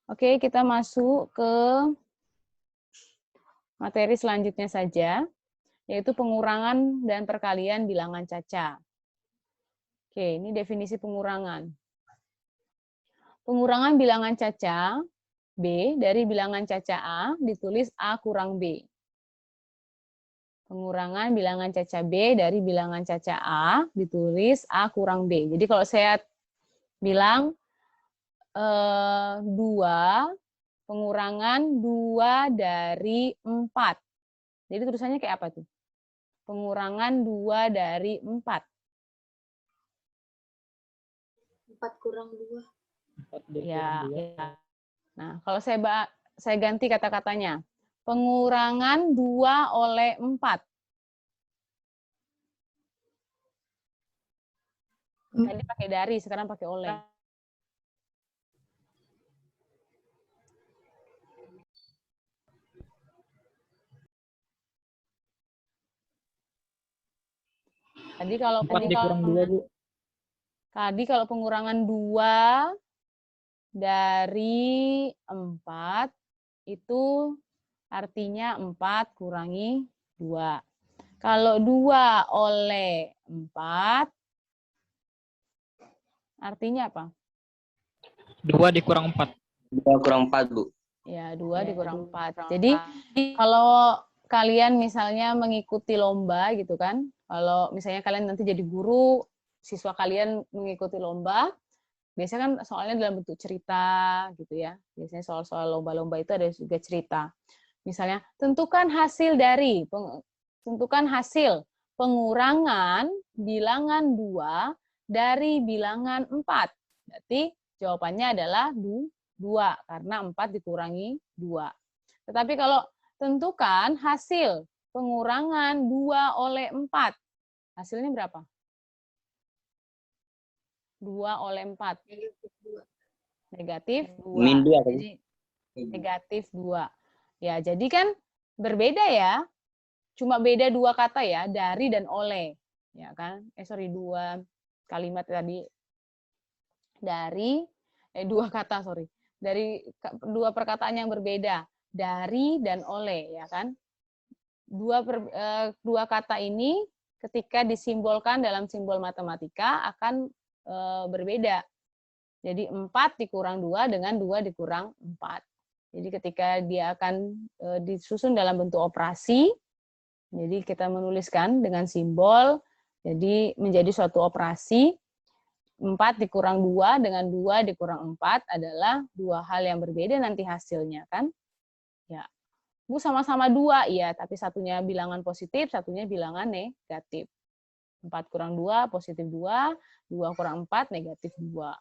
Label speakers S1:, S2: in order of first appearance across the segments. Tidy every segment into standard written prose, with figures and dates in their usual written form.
S1: Oke, kita masuk ke materi selanjutnya saja, yaitu pengurangan dan perkalian bilangan caca. Oke, ini definisi pengurangan. Pengurangan bilangan caca B dari bilangan caca A ditulis A kurang B. Pengurangan bilangan caca B dari bilangan caca A ditulis A kurang B. Jadi kalau saya bilang 2, pengurangan 2 dari 4. Jadi tulisannya kayak apa tuh? Pengurangan 2 dari 4.
S2: 4 kurang 2.
S3: 4
S1: Ya,
S3: kurang 2.
S1: ya. Nah, kalau saya ganti kata-katanya. Pengurangan 2 oleh 4. Tadi pakai dari, sekarang pakai oleh. Tadi kalau
S3: 4 dikurang 2, Bu.
S1: Tadi kalau pengurangan 2 dari 4 itu artinya 4 kurangi 2. Kalau 2 oleh 4 artinya apa?
S3: 2 dikurang 4.
S4: 2 kurang 4, Bu.
S1: Ya, 2 dikurang 4. Jadi kalau kalian misalnya mengikuti lomba gitu kan, kalau misalnya kalian nanti jadi guru, siswa kalian mengikuti lomba, biasanya kan soalnya dalam bentuk cerita gitu ya. Biasanya soal-soal lomba-lomba itu ada juga cerita. Misalnya, tentukan hasil pengurangan bilangan 2 dari bilangan 4. Berarti jawabannya adalah 2, karena 4 dikurangi 2. Tetapi kalau tentukan hasil pengurangan 2 oleh 4, hasilnya berapa? 2 oleh 4. Negatif 2.
S4: Min 2 kan?
S1: Jadi negatif 2. Ya, jadi kan berbeda ya. Cuma beda 2 kata ya, dari dan oleh. Ya kan? 2 kalimat tadi. Dari 2 kata, sorry. Dari 2 perkataan yang berbeda, dari dan oleh, ya kan? 2 kata ini ketika disimbolkan dalam simbol matematika akan berbeda. Jadi 4 dikurang 2 dengan 2 dikurang 4. Jadi ketika dia akan disusun dalam bentuk operasi, jadi kita menuliskan dengan simbol, jadi menjadi suatu operasi, 4 dikurang 2 dengan 2 dikurang 4 adalah 2 hal yang berbeda nanti hasilnya kan. Ya, Bu sama-sama 2, iya, tapi satunya bilangan positif, satunya bilangan negatif. 4 kurang 2, positif 2, 2 kurang 4, negatif 2.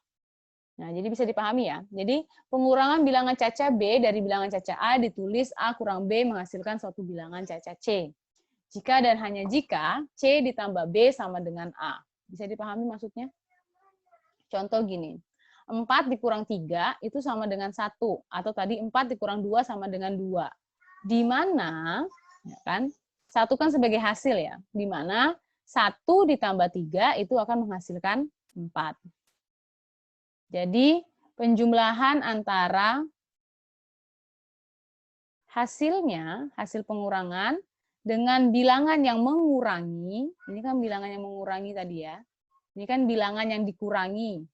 S1: Nah, jadi bisa dipahami ya. Jadi pengurangan bilangan caca B dari bilangan caca A ditulis A kurang B menghasilkan suatu bilangan caca C. Jika dan hanya jika C ditambah B sama dengan A. Bisa dipahami maksudnya? Contoh gini, 4 dikurang 3 itu sama dengan 1. Atau tadi 4 dikurang 2 sama dengan 2. Di mana, ya kan, 1 kan sebagai hasil ya. Di mana 1 ditambah 3 itu akan menghasilkan 4. Jadi penjumlahan antara hasilnya, hasil pengurangan, dengan bilangan yang mengurangi, ini kan bilangan yang mengurangi tadi ya, ini kan bilangan yang dikurangi.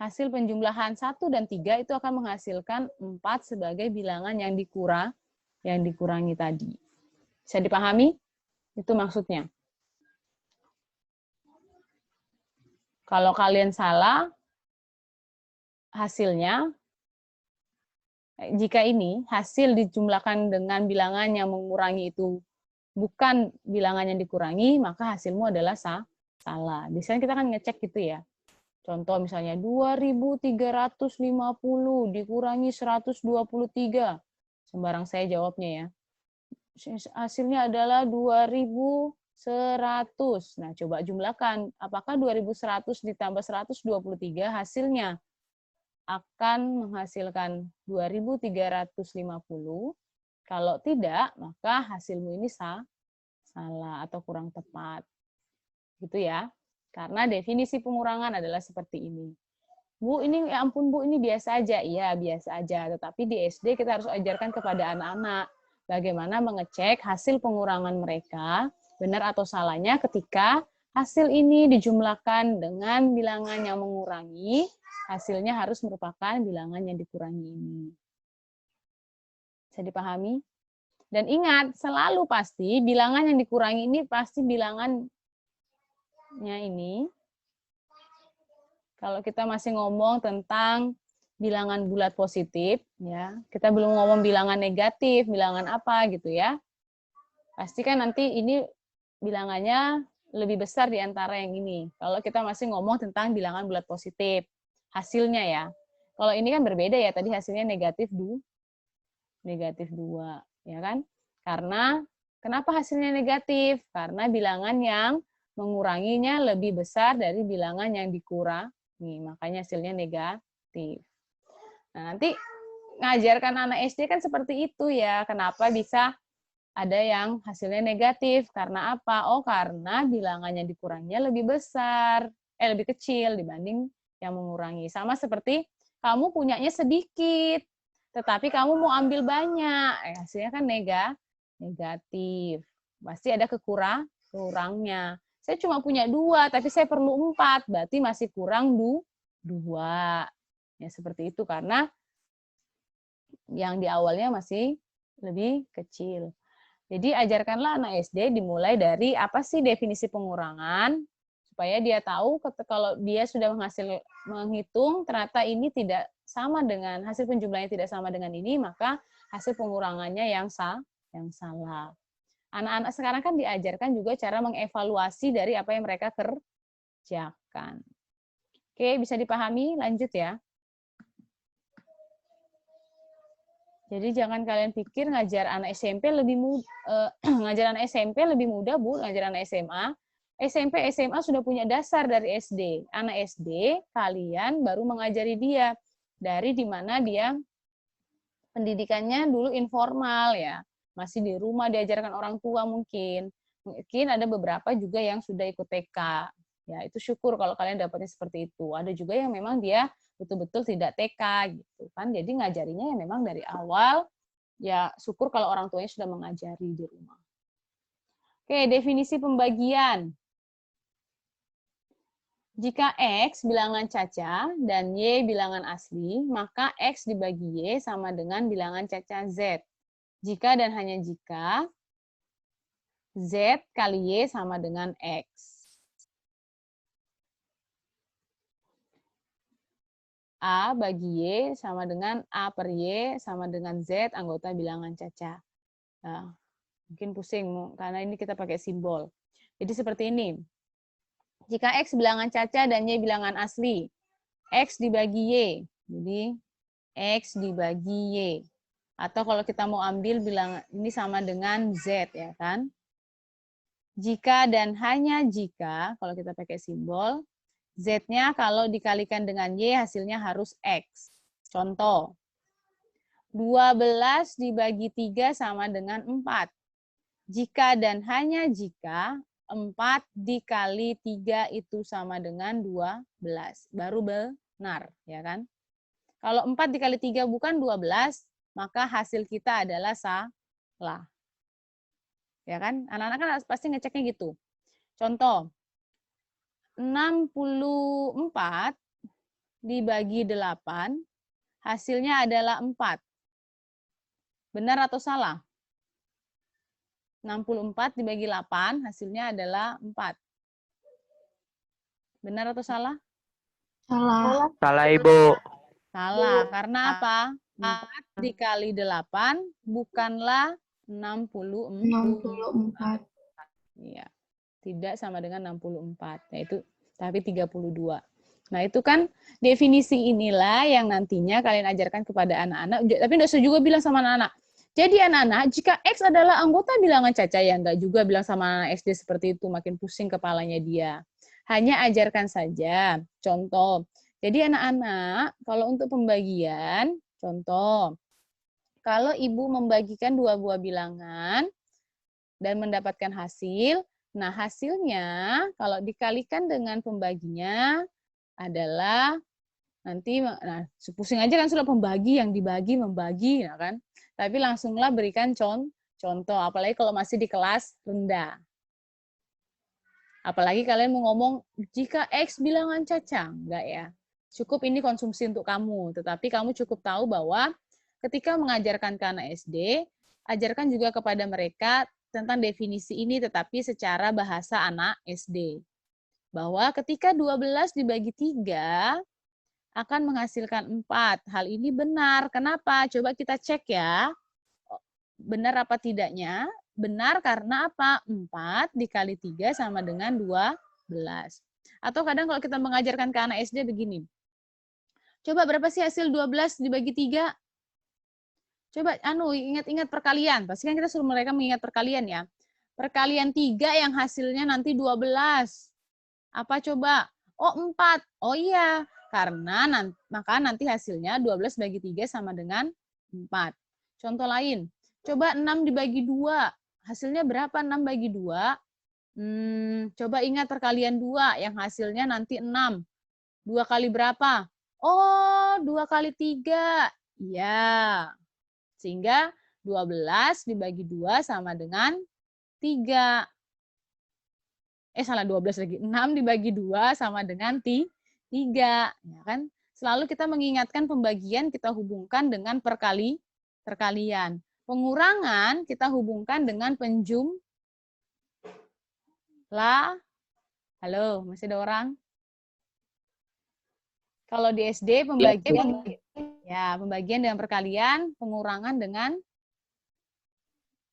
S1: Hasil penjumlahan 1 dan 3 itu akan menghasilkan 4 sebagai bilangan yang dikurangi tadi. Bisa dipahami? Itu maksudnya. Kalau kalian salah, hasilnya, jika ini hasil dijumlahkan dengan bilangan yang mengurangi itu bukan bilangan yang dikurangi, maka hasilmu adalah salah. Biasanya kita kan ngecek gitu ya. Contoh misalnya 2.350 dikurangi 123. Sembarang saya jawabnya ya. Hasilnya adalah 2.100. Nah, coba jumlahkan. Apakah 2.100 ditambah 123 hasilnya akan menghasilkan 2.350? Kalau tidak, maka hasilmu ini salah atau kurang tepat. Gitu ya. Karena definisi pengurangan adalah seperti ini. Bu, ini ya ampun Bu, ini biasa aja. Iya, biasa aja. Tetapi di SD kita harus ajarkan kepada anak-anak bagaimana mengecek hasil pengurangan mereka, benar atau salahnya ketika hasil ini dijumlahkan dengan bilangan yang mengurangi, hasilnya harus merupakan bilangan yang dikurangi ini. Bisa dipahami? Dan ingat, selalu pasti bilangan yang dikurangi ini pasti bilangannya ini. Kalau kita masih ngomong tentang bilangan bulat positif, ya, kita belum ngomong bilangan negatif, bilangan apa gitu ya. Pasti kan nanti ini bilangannya lebih besar di antara yang ini. Kalau kita masih ngomong tentang bilangan bulat positif, hasilnya ya. Kalau ini kan berbeda ya, tadi hasilnya negatif 2, ya kan? Karena kenapa hasilnya negatif? Karena bilangan yang menguranginya lebih besar dari bilangan yang dikurangi. Makanya hasilnya negatif. Nah, nanti ngajarkan anak SD kan seperti itu ya. Kenapa bisa ada yang hasilnya negatif? Karena apa? Oh, karena bilangan yang dikuranginya lebih besar, lebih kecil dibanding yang mengurangi. Sama seperti kamu punyanya sedikit, tetapi kamu mau ambil banyak. Hasilnya kan negatif. Pasti ada kurangnya. Saya cuma punya 2, tapi saya perlu 4, berarti masih kurang 2. Ya, seperti itu, karena yang di awalnya masih lebih kecil. Jadi, ajarkanlah anak SD dimulai dari apa sih definisi pengurangan, supaya dia tahu kalau dia sudah menghitung, ternyata ini tidak sama dengan, hasil penjumlahannya tidak sama dengan ini, maka hasil pengurangannya yang salah. Anak-anak sekarang kan diajarkan juga cara mengevaluasi dari apa yang mereka kerjakan. Oke, bisa dipahami? Lanjut ya. Jadi jangan kalian pikir ngajar anak SMP lebih mudah, ngajar anak SMP lebih mudah, Bu, ngajar anak SMA. SMP, SMA sudah punya dasar dari SD. Anak SD, kalian baru mengajari dia dari dimana dia pendidikannya dulu informal ya. Masih di rumah diajarkan orang tua mungkin. Mungkin ada beberapa juga yang sudah ikut TK. Ya, itu syukur kalau kalian dapatnya seperti itu. Ada juga yang memang dia betul-betul tidak TK gitu kan. Jadi ngajarinya ya memang dari awal. Ya, syukur kalau orang tuanya sudah mengajari di rumah. Oke, definisi pembagian. Jika X bilangan caca dan Y bilangan asli, maka X dibagi Y sama dengan bilangan caca Z. Jika dan hanya jika Z kali Y sama dengan X. A bagi Y sama dengan A per Y sama dengan Z anggota bilangan caca. Nah, mungkin pusing karena ini kita pakai simbol. Jadi seperti ini. Jika X bilangan caca dan Y bilangan asli, X dibagi Y. Jadi X dibagi Y. Atau kalau kita mau ambil bilangan ini sama dengan Z ya kan. Jika dan hanya jika, kalau kita pakai simbol, Z-nya kalau dikalikan dengan Y hasilnya harus X. Contoh, 12 dibagi 3 sama dengan 4. Jika dan hanya jika 4 dikali 3 itu sama dengan 12. Baru benar, ya kan? Kalau 4 dikali 3 bukan 12, maka hasil kita adalah salah. Ya kan? Anak-anak kan pasti ngeceknya gitu. Contoh, 64 dibagi 8, hasilnya adalah 4. Benar atau salah? 64 dibagi 8, hasilnya adalah 4. Benar atau salah?
S2: Salah.
S3: Salah, Ibu.
S1: Salah, karena apa? 4 dikali 8 bukanlah
S2: 64.
S1: Iya. Tidak sama dengan 64, yaitu tapi 32. Nah, itu kan definisi inilah yang nantinya kalian ajarkan kepada anak-anak. Tapi tidak usah juga bilang sama anak-anak. Jadi anak-anak, jika X adalah anggota bilangan caca, ya enggak juga bilang sama anak SD seperti itu, makin pusing kepalanya dia. Hanya ajarkan saja. Contoh, jadi anak-anak, kalau untuk pembagian, contoh, Kalau ibu membagikan dua buah bilangan dan mendapatkan hasil, nah hasilnya kalau dikalikan dengan pembaginya adalah nanti, nah pusing aja kan sudah pembagi, yang dibagi, membagi, ya kan. Tapi langsunglah berikan contoh, apalagi kalau masih di kelas rendah. Apalagi kalian mau ngomong, jika X bilangan cacang, enggak ya. Cukup ini konsumsi untuk kamu, tetapi kamu cukup tahu bahwa ketika mengajarkan ke anak SD, ajarkan juga kepada mereka tentang definisi ini, tetapi secara bahasa anak SD. Bahwa ketika 12 dibagi 3, akan menghasilkan 4. Hal ini benar. Kenapa? Coba kita cek ya. Benar apa tidaknya? Benar karena apa? 4 dikali 3 sama dengan 12. Atau kadang kalau kita mengajarkan ke anak SD begini. Coba berapa sih hasil 12 dibagi 3? Coba ingat-ingat perkalian. Pasti kan kita suruh mereka mengingat perkalian ya. Perkalian 3 yang hasilnya nanti 12. Apa coba? Oh, 4. Oh iya, karena maka nanti hasilnya 12 bagi 3 sama dengan 4. Contoh lain, coba 6 dibagi 2. Hasilnya berapa 6 bagi 2? Coba ingat perkalian 2 yang hasilnya nanti 6. 2 kali berapa? Oh, 2 kali 3. Iya. Sehingga 12 dibagi 2 sama dengan 3. Salah 12 lagi. 6 dibagi 2 sama dengan 3. Ya kan? Selalu kita mengingatkan pembagian kita hubungkan dengan perkalian. Pengurangan kita hubungkan dengan Halo, masih ada orang? Kalau di SD pembagian dengan perkalian, pengurangan dengan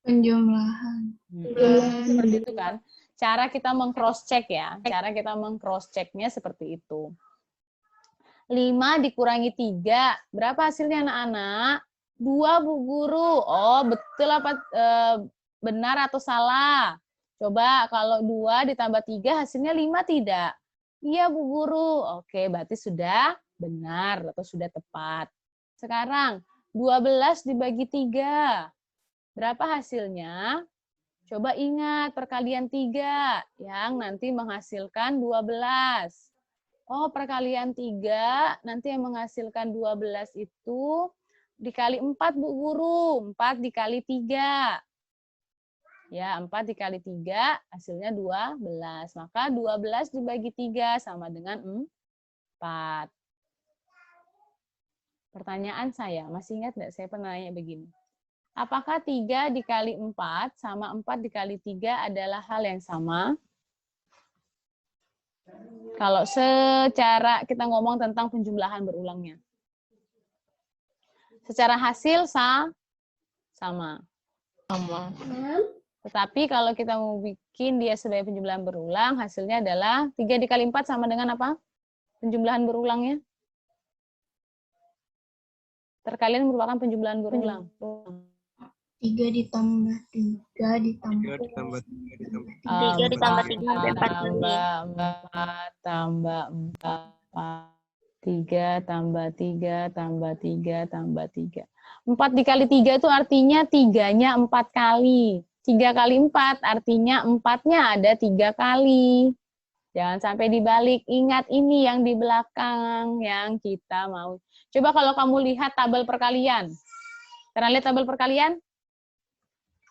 S2: Penjumlahan.
S1: Seperti itu kan. Cara kita meng-cross check ya. Cara kita meng-cross check-nya seperti itu. 5 dikurangi 3. Berapa hasilnya anak-anak? 2, Bu Guru. Oh, betul apa benar atau salah? Coba kalau 2 ditambah 3 hasilnya 5 tidak? Iya, Bu Guru. Oke, berarti sudah benar atau sudah tepat. Sekarang 12 dibagi 3. Berapa hasilnya? Coba ingat perkalian 3 yang nanti menghasilkan 12. Oh, perkalian 3 nanti yang menghasilkan 12 itu dikali 4, Bu Guru. 4 dikali 3. Ya, 4 dikali 3 hasilnya 12. Maka 12 dibagi 3 sama dengan 4. Pertanyaan saya, masih ingat nggak saya pernah nanya begini? Apakah 3 dikali 4 sama 4 dikali 3 adalah hal yang sama? Kalau secara kita ngomong tentang penjumlahan berulangnya. Secara hasil sama. Tetapi kalau kita mau bikin dia sebagai penjumlahan berulang, hasilnya adalah 3 dikali 4 sama dengan apa? Penjumlahan berulangnya. Perkalian merupakan penjumlahan berulang.
S2: 3 ditambah 3 ditambah
S4: 3 ditambah 3 ditambah
S2: 3 ditambah 3
S1: tambah 4. 3 tambah 3 tambah 3 tambah 3. 4 dikali 3 itu artinya 3-nya 4 kali. 3 kali 4 artinya 4-nya ada 3 kali. Jangan sampai dibalik. Ingat ini yang di belakang yang kita mau. Coba kalau kamu lihat tabel perkalian. Pernah lihat tabel perkalian?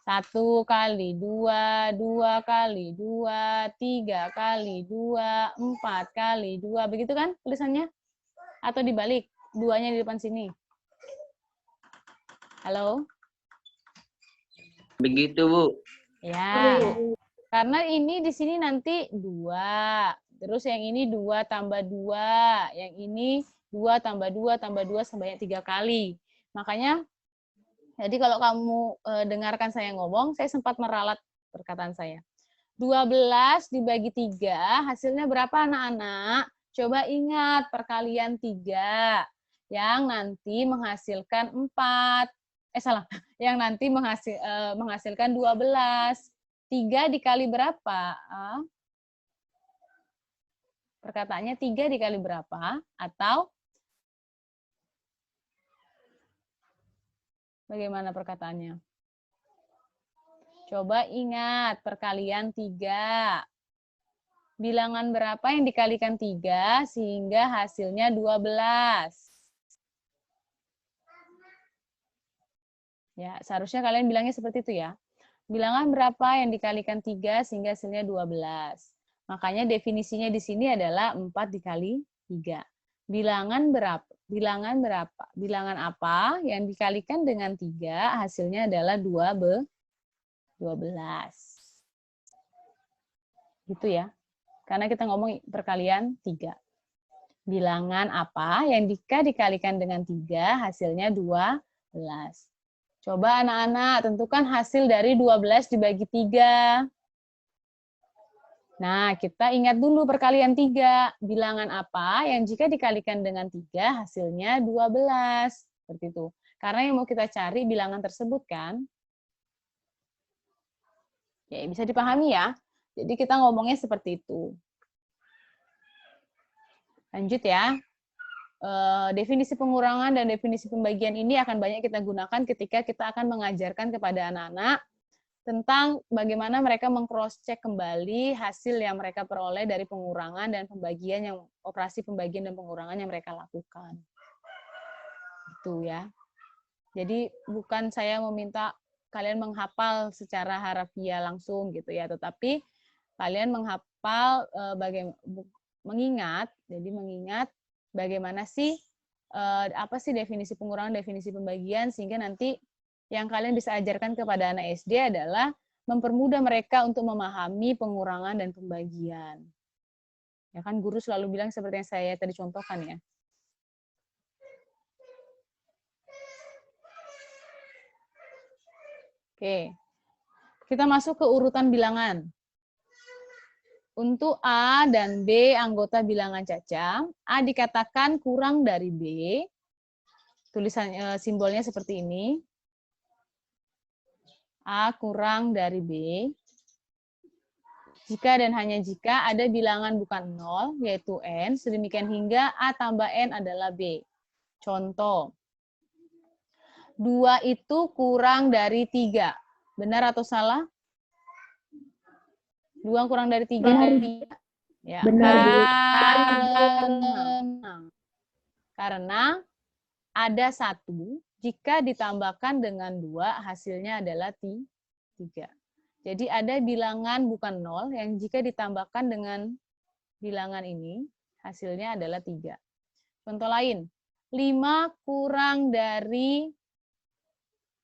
S1: 1 kali 2, 2 kali 2, 3 kali 2, 4 kali 2. Begitu kan tulisannya? Atau dibalik? 2-nya di depan sini. Halo?
S4: Begitu, Bu.
S1: Ya. Karena ini di sini nanti 2. Terus yang ini 2 tambah 2. Yang ini 2 tambah 2 tambah 2 sebanyak 3 kali. Makanya jadi kalau kamu dengarkan saya ngomong, saya sempat meralat perkataan saya. 12 dibagi 3, hasilnya berapa anak-anak? Coba ingat perkalian 3 yang nanti menghasilkan 4. Yang nanti menghasilkan 12. 3 dikali berapa? Perkataannya 3 dikali berapa? Atau Bagaimana perkataannya? Coba ingat, perkalian 3. Bilangan berapa yang dikalikan 3 sehingga hasilnya 12? Ya, seharusnya kalian bilangnya seperti itu ya. Bilangan berapa yang dikalikan 3 sehingga hasilnya 12? Makanya definisinya di sini adalah 4 dikali 3. Bilangan berapa? Bilangan berapa? Bilangan apa yang dikalikan dengan 3 hasilnya adalah 12? Gitu ya. Karena kita ngomong perkalian 3. Bilangan apa yang jika dikalikan dengan 3 hasilnya 12? Coba anak-anak tentukan hasil dari 12 dibagi 3. Nah, kita ingat dulu perkalian 3. Bilangan apa yang jika dikalikan dengan 3 hasilnya 12. Seperti itu. Karena yang mau kita cari bilangan tersebut kan. Ya, bisa dipahami ya. Jadi kita ngomongnya seperti itu. Lanjut ya. Definisi pengurangan dan definisi pembagian ini akan banyak kita gunakan ketika kita akan mengajarkan kepada anak-anak tentang bagaimana mereka meng-cross-check kembali hasil yang mereka peroleh dari pengurangan dan pembagian yang operasi pembagian dan pengurangan yang mereka lakukan. Itu ya. Jadi bukan saya meminta kalian menghafal secara harafiah langsung gitu ya, tetapi kalian menghafal mengingat bagaimana sih apa sih definisi pengurangan, definisi pembagian, sehingga nanti yang kalian bisa ajarkan kepada anak SD adalah mempermudah mereka untuk memahami pengurangan dan pembagian. Ya kan guru selalu bilang seperti yang saya tadi contohkan ya. Oke. Kita masuk ke urutan bilangan. Untuk A dan B anggota bilangan Caca, A dikatakan kurang dari B. Tulisan simbolnya seperti ini. A kurang dari B. Jika dan hanya jika ada bilangan bukan 0, yaitu N, sedemikian hingga A tambah N adalah B. Contoh, 2 itu kurang dari 3. Benar atau salah? 2 kurang dari 3. Ya, karena ada 1, jika ditambahkan dengan 2, hasilnya adalah 3. Jadi ada bilangan bukan 0, yang jika ditambahkan dengan bilangan ini, hasilnya adalah 3. Contoh lain, 5 kurang dari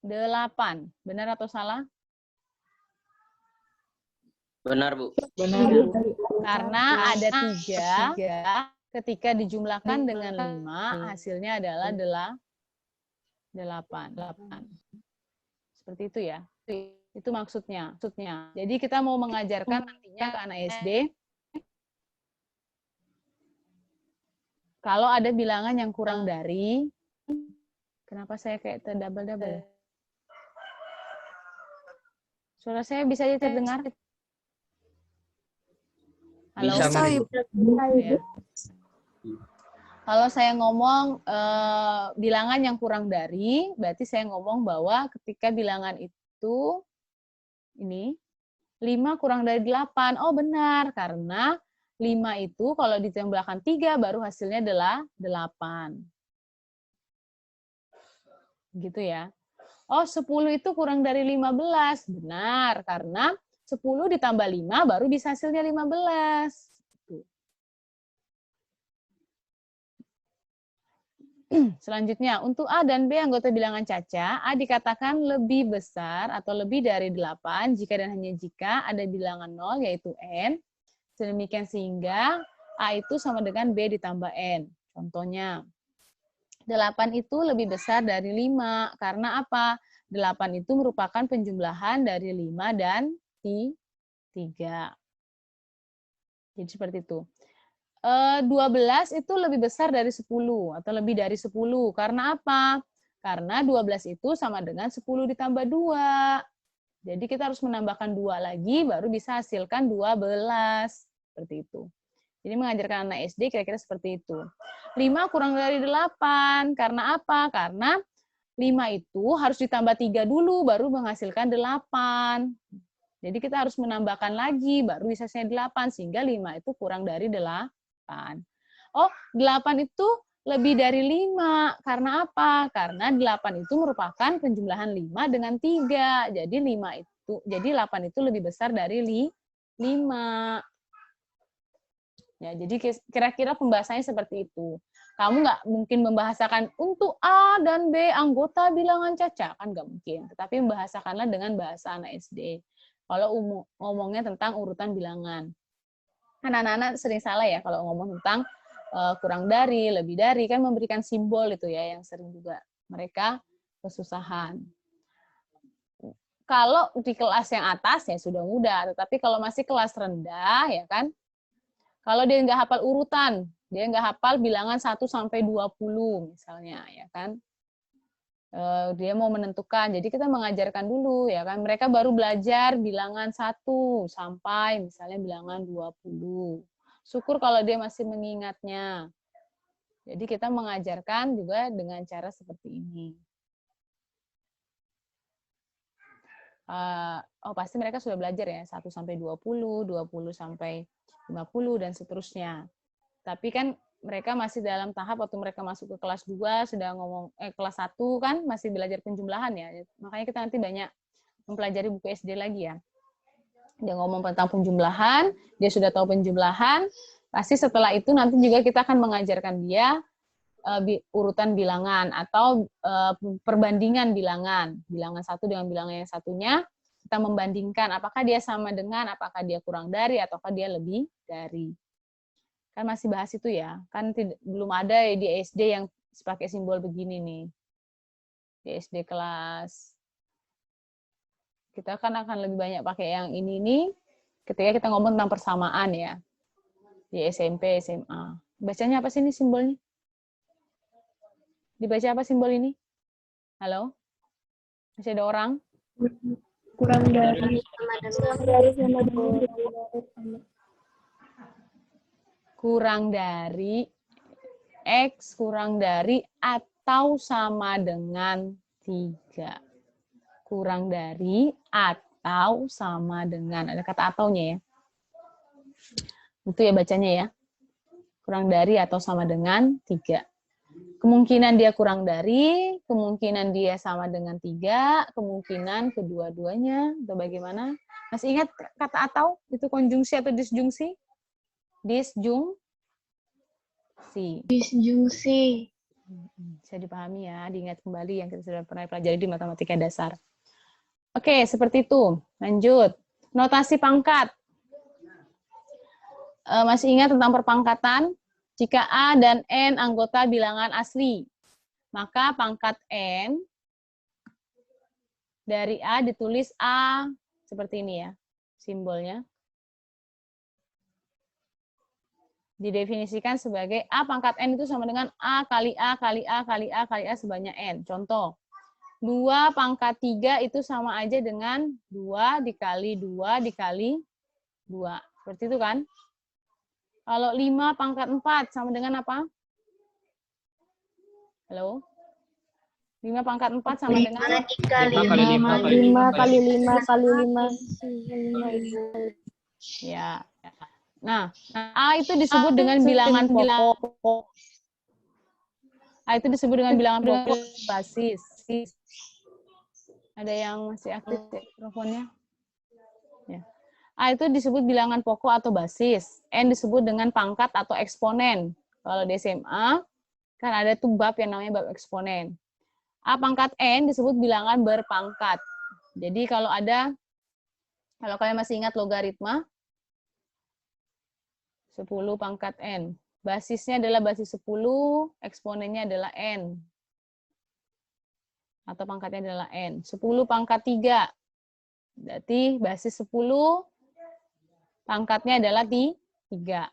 S1: 8. Benar atau salah?
S4: Benar, Bu.
S3: Benar.
S1: Karena ada 3, ketika dijumlahkan dengan 5, hasilnya adalah 8. Seperti itu ya. Itu maksudnya. Jadi kita mau mengajarkan nantinya ke anak SD, kalau ada bilangan yang kurang dari, kenapa saya kayak terdouble-double? Suara saya bisa aja terdengar? Halo?
S4: Bisa,
S1: Ya. Kalau saya ngomong bilangan yang kurang dari, berarti saya ngomong bahwa ketika bilangan itu, ini, 5 kurang dari 8. Oh benar, karena 5 itu kalau ditambahkan 3, baru hasilnya adalah 8. Gitu ya. Oh 10 itu kurang dari 15. Benar, karena 10 ditambah 5 baru bisa hasilnya 15. Selanjutnya, untuk A dan B anggota bilangan Caca, A dikatakan lebih besar atau lebih dari 8 jika dan hanya jika ada bilangan 0 yaitu N. Sedemikian sehingga A itu sama dengan B ditambah N. Contohnya, 8 itu lebih besar dari 5. Karena apa? 8 itu merupakan penjumlahan dari 5 dan 3. Jadi seperti itu. 12 itu lebih besar dari 10 atau lebih dari 10. Karena apa? Karena 12 itu sama dengan 10 ditambah 2. Jadi kita harus menambahkan 2 lagi baru bisa hasilkan 12. Seperti itu. Jadi mengajarkan anak SD kira-kira seperti itu. 5 kurang dari 8. Karena apa? Karena 5 5 itu harus ditambah 3 dulu, baru menghasilkan 8. Jadi kita harus menambahkan lagi, baru bisa 8, sehingga 5 itu kurang dari 8. Oh, 8 itu lebih dari 5. Karena apa? Karena 8 itu merupakan penjumlahan 5 dengan 3. Jadi 8 itu lebih besar dari 5. Ya, jadi kira-kira pembahasannya seperti itu. Kamu nggak mungkin membahasakan untuk A dan B anggota bilangan caca, kan nggak mungkin. Tetapi membahasakanlah dengan bahasa anak SD. Kalau ngomongnya tentang urutan bilangan. Anak-anak sering salah ya kalau ngomong tentang kurang dari, lebih dari, kan memberikan simbol itu ya, yang sering juga mereka kesusahan. Kalau di kelas yang atas ya sudah mudah, tetapi kalau masih kelas rendah ya kan, kalau dia nggak hafal urutan, dia nggak hafal bilangan 1 sampai 20 misalnya, ya kan. Dia mau menentukan, jadi kita mengajarkan dulu, ya kan. Mereka baru belajar bilangan 1 sampai misalnya bilangan 20. Syukur kalau dia masih mengingatnya. Jadi kita mengajarkan juga dengan cara seperti ini. Pasti mereka sudah belajar ya, 1 sampai 20, 20 sampai 50, dan seterusnya. Tapi kan mereka masih dalam tahap waktu mereka masuk ke kelas 2, sudah kelas 1 kan masih belajar penjumlahan ya. Makanya kita nanti banyak mempelajari buku SD lagi ya. Dia ngomong tentang penjumlahan, dia sudah tahu penjumlahan, pasti setelah itu nanti juga kita akan mengajarkan dia urutan bilangan atau perbandingan bilangan. Bilangan satu dengan bilangan yang satunya, kita membandingkan apakah dia sama dengan, apakah dia kurang dari, ataukah dia lebih dari. Kan masih bahas itu ya, kan belum ada di SD yang pakai simbol begini nih. Di SD kelas, kita kan akan lebih banyak pakai yang ini nih, ketika kita ngomong tentang persamaan ya. Di SMP, SMA. Bacanya apa sih ini simbolnya? Dibaca apa simbol ini? Halo? Masih ada orang?
S2: Kurang dari
S1: Kurang dari X kurang dari atau sama dengan 3. Kurang dari atau sama dengan. Ada kata ataunya ya. Itu ya bacanya ya. Kurang dari atau sama dengan 3. Kemungkinan dia kurang dari, kemungkinan dia sama dengan 3, kemungkinan kedua-duanya, atau bagaimana? Masih ingat kata atau? Itu konjungsi atau disjungsi?
S2: disjungsi.
S1: Bisa dipahami ya, diingat kembali yang kita sudah pernah pelajari di matematika dasar. Oke, seperti itu. Lanjut. Notasi pangkat. Masih ingat tentang perpangkatan? Jika A dan N anggota bilangan asli, maka pangkat N dari A ditulis A seperti ini ya, simbolnya. Didefinisikan sebagai A pangkat N itu sama dengan A kali A kali A kali A kali A sebanyak N. Contoh, 2 pangkat 3 itu sama aja dengan 2 dikali 2 dikali 2. Seperti itu kan? Kalau 5 pangkat 4 sama dengan apa? Halo? 5 pangkat 4 sama dengan?
S2: 5 dikali
S3: 5 kali
S2: 5 kali 5.
S1: Ya. Nah, A itu disebut dengan bilangan pokok. A itu disebut dengan bilangan pokok basis. Ada yang masih aktif mikrofonnya? Ya. A itu disebut bilangan pokok atau basis. N disebut dengan pangkat atau eksponen. Kalau di SMA, kan ada tuh bab yang namanya bab eksponen. A pangkat N disebut bilangan berpangkat. Jadi kalau kalian masih ingat logaritma, 10 pangkat N. Basisnya adalah basis 10, eksponennya adalah N. Atau pangkatnya adalah N. 10 pangkat 3. Berarti basis 10, pangkatnya adalah 3.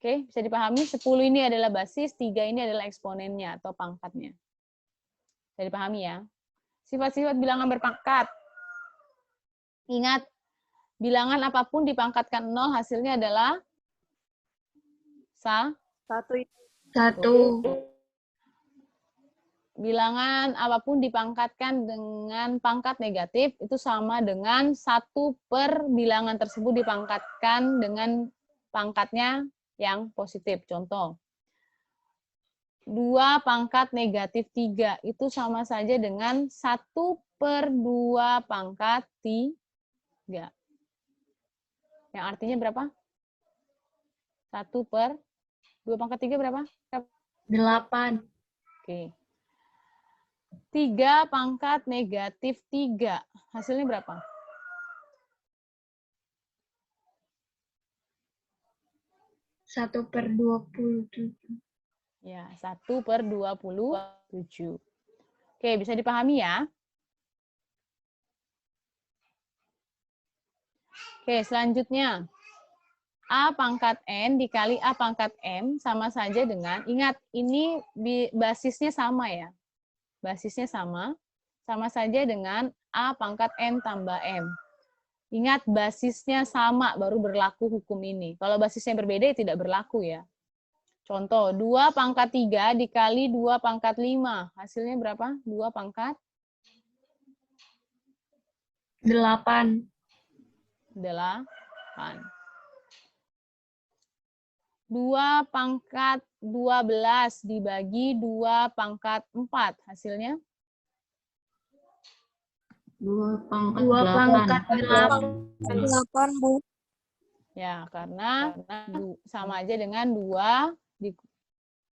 S1: Oke, bisa dipahami? 10 ini adalah basis, 3 ini adalah eksponennya atau pangkatnya. Bisa dipahami ya? Sifat-sifat bilangan berpangkat. Ingat, bilangan apapun dipangkatkan 0, hasilnya adalah 1. bilangan apapun dipangkatkan dengan pangkat negatif itu sama dengan 1 per bilangan tersebut dipangkatkan dengan pangkatnya yang positif. Contoh, 2 pangkat negatif 3 itu sama saja dengan 1 per 2 pangkat 3. Yang artinya berapa? 1 per 2 pangkat 3 berapa?
S2: 8.
S1: Oke. 3 pangkat negatif 3. Hasilnya berapa?
S2: Satu per 27.
S1: Ya, 1 per 27. Oke, bisa dipahami ya? Oke, selanjutnya. A pangkat N dikali A pangkat M sama saja dengan, ingat, ini basisnya sama ya. Basisnya sama saja dengan A pangkat N tambah M. Ingat, basisnya sama, baru berlaku hukum ini. Kalau basisnya berbeda, ya tidak berlaku ya. Contoh, 2 pangkat 3 dikali 2 pangkat 5. Hasilnya berapa? 2 pangkat
S2: 8.
S1: 8. 2 pangkat 12 dibagi 2 pangkat 4. Hasilnya?
S2: 2 pangkat 8, Bu.
S1: Ya, karena sama aja dengan 2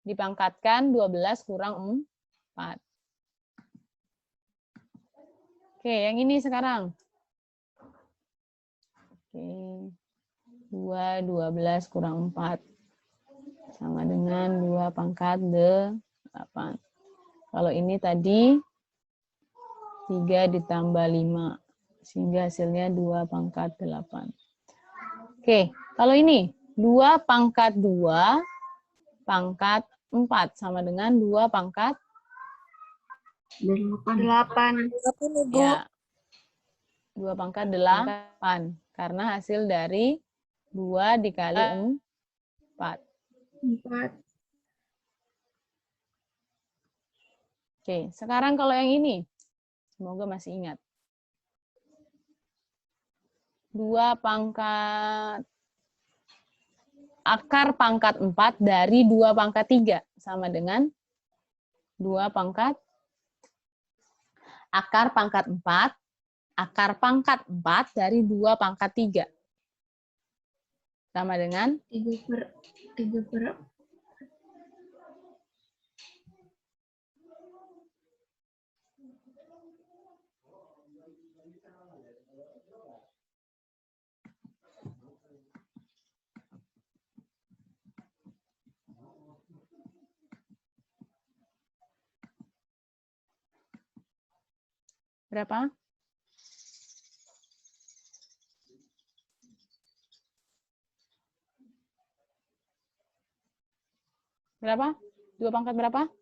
S1: dipangkatkan 12 kurang 4. Oke, yang ini sekarang. Oke. 2, 12 kurang 4. Sama dengan 2 pangkat 8. Kalau ini tadi 3 ditambah 5. Sehingga hasilnya 2 pangkat 8. Oke, kalau ini 2 pangkat 2 pangkat 4 sama dengan 2 pangkat
S2: 8.
S1: ya. 2 pangkat 8 karena hasil dari 2 dikali 4.
S2: 4.
S1: Oke, sekarang kalau yang ini semoga masih ingat. 2 pangkat akar pangkat 4 dari 2 pangkat 3 sama dengan 2 pangkat akar pangkat 4 dari 2 pangkat 3 sama dengan
S2: 3 per
S1: berapa? Berapa? 2 pangkat berapa?
S2: 3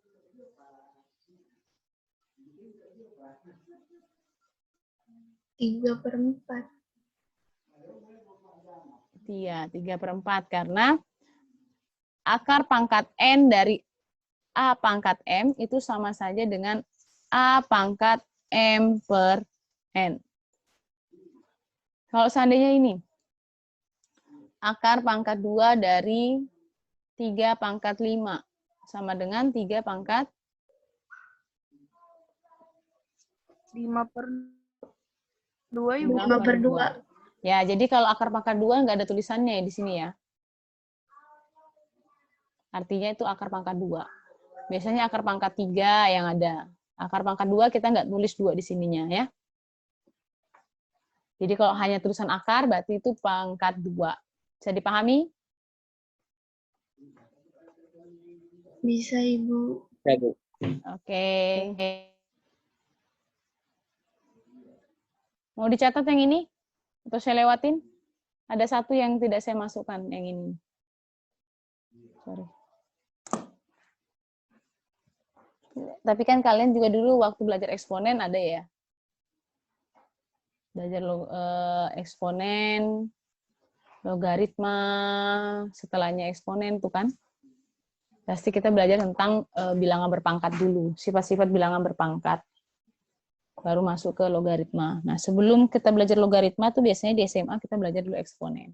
S2: per 4.
S1: Iya, 3 per 4 karena akar pangkat N dari A pangkat M itu sama saja dengan A pangkat M per N. Kalau seandainya ini, akar pangkat 2 dari 3 pangkat 5 sama dengan 3 pangkat
S2: 5 per 2,
S1: 5 per 2. Ya, jadi kalau akar pangkat 2 nggak ada tulisannya ya di sini ya. Artinya itu akar pangkat 2. Biasanya akar pangkat 3 yang ada. Akar pangkat 2 kita nggak tulis 2 di sininya ya. Jadi kalau hanya tulisan akar berarti itu pangkat 2. Bisa dipahami?
S2: Bisa, Ibu.
S3: Ya, Bu.
S1: Oke. Mau dicatat yang ini? Atau saya lewatin? Ada satu yang tidak saya masukkan, yang ini. Sorry. Tapi kan kalian juga dulu waktu belajar eksponen ada ya? Belajar eksponen, logaritma, setelahnya eksponen tuh kan? Pasti kita belajar tentang bilangan berpangkat dulu, sifat-sifat bilangan berpangkat. Baru masuk ke logaritma. Nah, sebelum kita belajar logaritma tuh biasanya di SMA kita belajar dulu eksponen.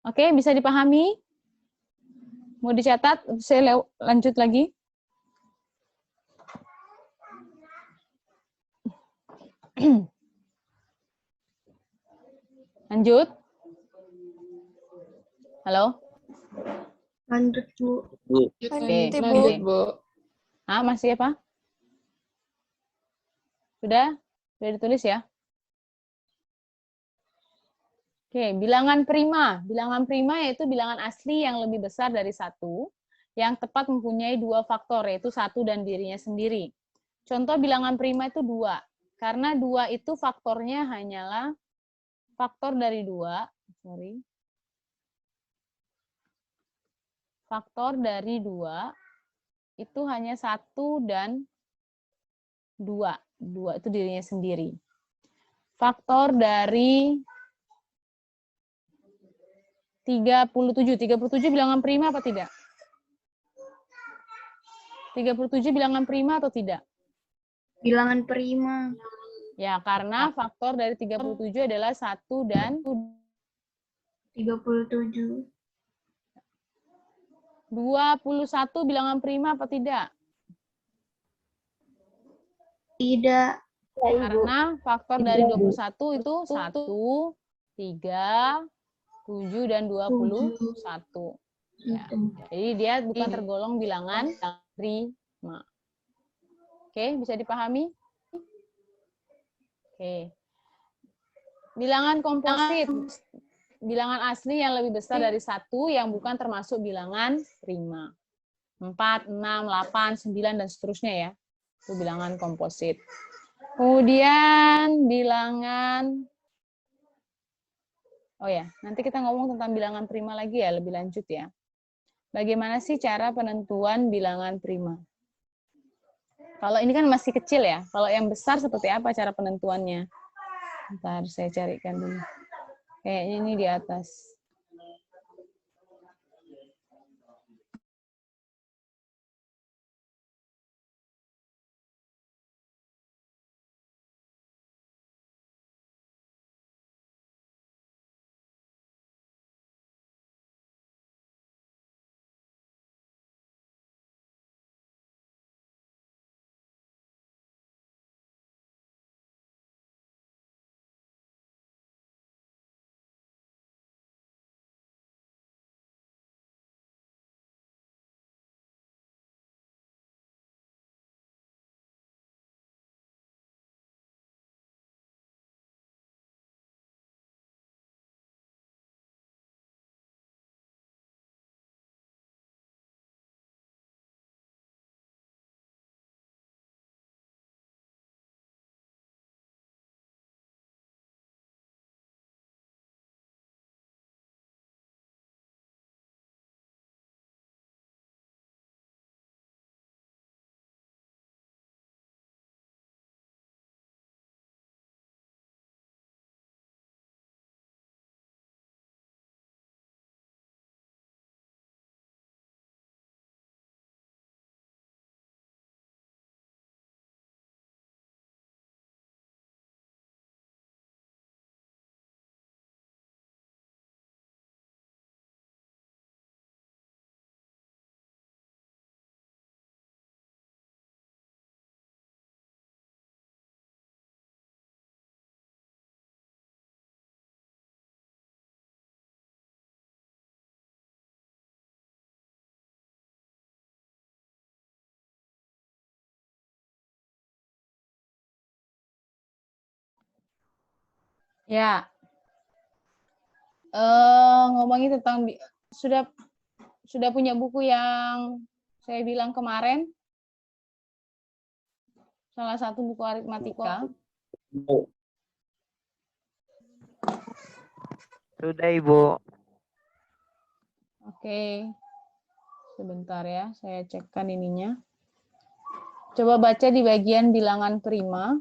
S1: Oke, bisa dipahami? Mau dicatat? Saya lanjut lagi. Lanjut. Halo?
S2: Lanjut, Bu.
S1: Oke,
S4: Lanjut, Bu.
S1: Ah, masih apa? Sudah? Sudah ditulis ya? Oke, bilangan prima. Bilangan prima yaitu bilangan asli yang lebih besar dari 1, yang tepat mempunyai 2 faktor, yaitu 1 dan dirinya sendiri. Contoh bilangan prima itu 2. Karena 2 itu faktornya hanyalah faktor dari 2. Faktor dari 2 itu hanya 1 dan 2. 2 itu dirinya sendiri. Faktor dari 37. 37 bilangan prima apa tidak? 37 bilangan prima atau tidak?
S2: Bilangan prima.
S1: Ya, karena faktor dari 37 adalah 1 dan
S2: 37.
S1: 21 bilangan prima apa tidak?
S2: Tidak.
S1: Karena faktor dari 21 itu 1, 3, 7, dan 21. Ya. Jadi dia bukan tergolong bilangan prima. Oke, bisa dipahami? Oke. Bilangan komposit. Bilangan asli yang lebih besar dari 1 yang bukan termasuk bilangan prima. 4, 6, 8, 9, dan seterusnya ya. Itu bilangan komposit. Kemudian bilangan, oh ya, nanti kita ngomong tentang bilangan prima lagi ya, lebih lanjut ya. Bagaimana sih cara penentuan bilangan prima? Kalau ini kan masih kecil ya, kalau yang besar seperti apa cara penentuannya? Ntar saya carikan dulu. Kayaknya ini di atas. Ya, ngomongin tentang sudah punya buku yang saya bilang kemarin, salah satu buku aritmatika.
S5: Sudah, Ibu.
S1: Oke, sebentar ya, saya cekkan ininya. Coba baca di bagian bilangan prima.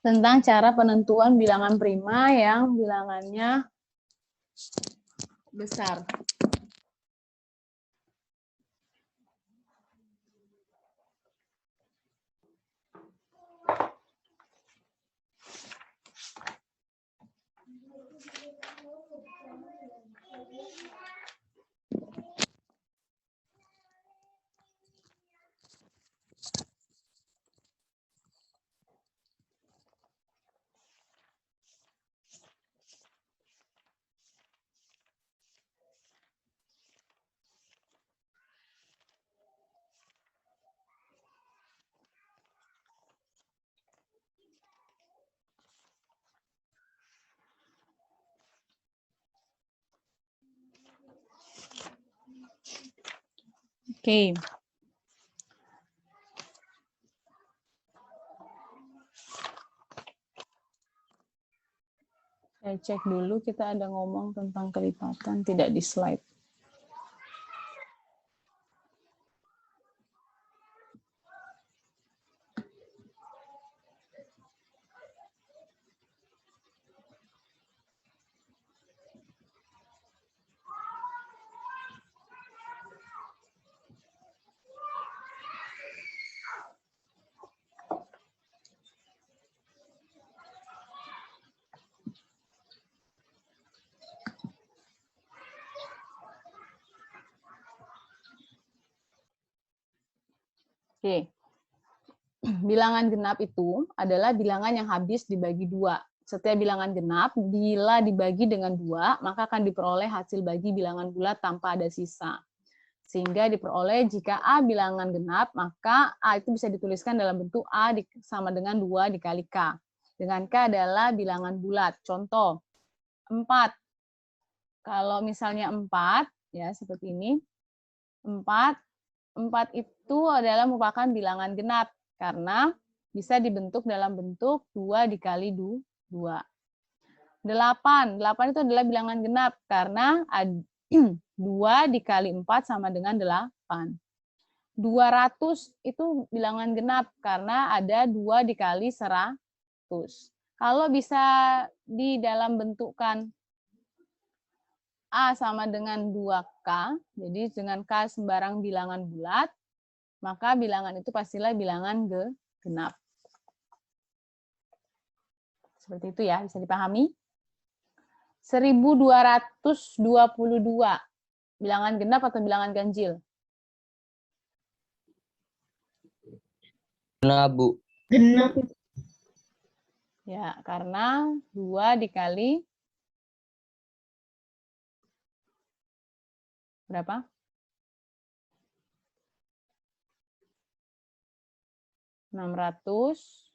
S1: Tentang cara penentuan bilangan prima yang bilangannya besar. Oke. Saya cek dulu, kita ada ngomong tentang kelipatan, tidak di slide. Oke. Bilangan genap itu adalah bilangan yang habis dibagi dua. Setiap bilangan genap, bila dibagi dengan dua, maka akan diperoleh hasil bagi bilangan bulat tanpa ada sisa. Sehingga diperoleh jika A bilangan genap, maka A itu bisa dituliskan dalam bentuk A sama dengan 2 dikali K. Dengan K adalah bilangan bulat. Contoh, 4. Kalau misalnya 4, ya seperti ini, 4 itu adalah merupakan bilangan genap karena bisa dibentuk dalam bentuk 2 dikali 2. 8 itu adalah bilangan genap karena 2 dikali 4 sama dengan 8. 200 itu bilangan genap karena ada 2 dikali 100. Kalau bisa di dalam bentukan A sama dengan 2K, jadi dengan K sembarang bilangan bulat, maka bilangan itu pastilah bilangan genap. Seperti itu ya, bisa dipahami? 1222, bilangan genap atau bilangan ganjil?
S4: Genap, Bu.
S2: Genap.
S1: Ya, karena 2 dikali berapa? 611.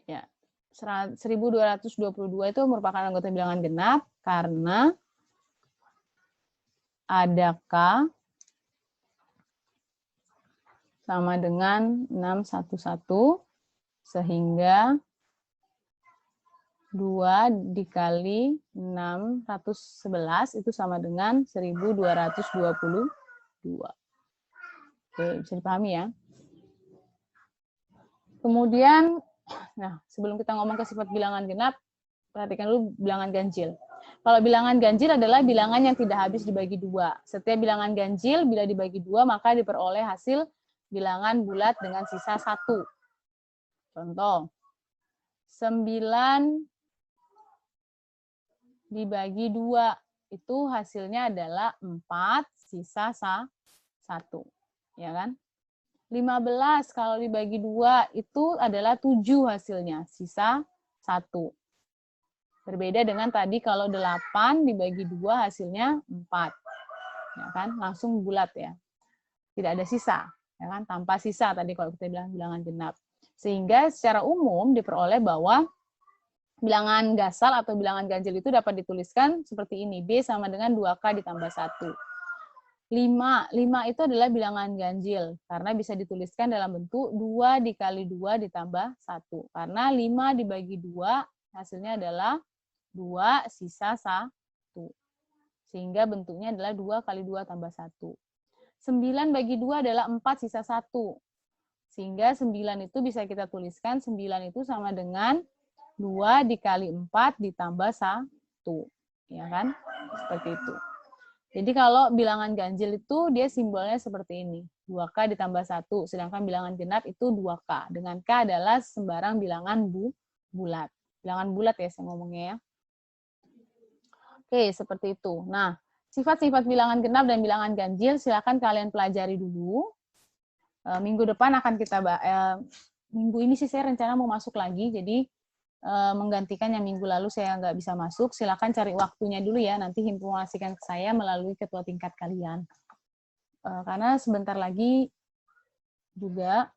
S1: Ya, 1222 itu merupakan anggota bilangan genap karena ada K sama dengan 611 sehingga 2 dikali 611 itu sama dengan 1222. Oke, bisa dipahami ya. Kemudian, nah sebelum kita ngomong ke sifat bilangan genap, perhatikan dulu bilangan ganjil. Kalau bilangan ganjil adalah bilangan yang tidak habis dibagi dua. Setiap bilangan ganjil bila dibagi dua maka diperoleh hasil bilangan bulat dengan sisa 1. Contoh, 9 dibagi 2 itu hasilnya adalah 4 sisa 1. Ya kan? 15 kalau dibagi 2 itu adalah 7 hasilnya, sisa 1. Berbeda dengan tadi kalau 8 dibagi 2 hasilnya 4. Ya kan? Langsung bulat ya. Tidak ada sisa, ya kan? Tanpa sisa tadi kalau kita bilang bilangan genap. Sehingga secara umum diperoleh bahwa bilangan gasal atau bilangan ganjil itu dapat dituliskan seperti ini. B sama dengan 2K ditambah 1. 5 itu adalah bilangan ganjil karena bisa dituliskan dalam bentuk 2 dikali 2 ditambah 1. Karena 5 dibagi 2 hasilnya adalah 2 sisa 1. Sehingga bentuknya adalah 2 kali 2 tambah 1. 9 bagi 2 adalah 4 sisa 1. Sehingga 9 itu bisa kita tuliskan 9 itu sama dengan 2 dikali 4 ditambah 1. Ya kan? Seperti itu. Jadi kalau bilangan ganjil itu dia simbolnya seperti ini. 2K ditambah 1. Sedangkan bilangan genap itu 2K. Dengan K adalah sembarang bilangan bulat. Bilangan bulat ya saya ngomongnya ya. Oke, seperti itu. Nah, sifat-sifat bilangan genap dan bilangan ganjil silakan kalian pelajari dulu. Minggu depan akan kita minggu ini sih saya rencana mau masuk lagi, jadi menggantikan yang minggu lalu saya nggak bisa masuk. Silakan cari waktunya dulu ya, nanti informasikan ke saya melalui ketua tingkat kalian. Karena sebentar lagi juga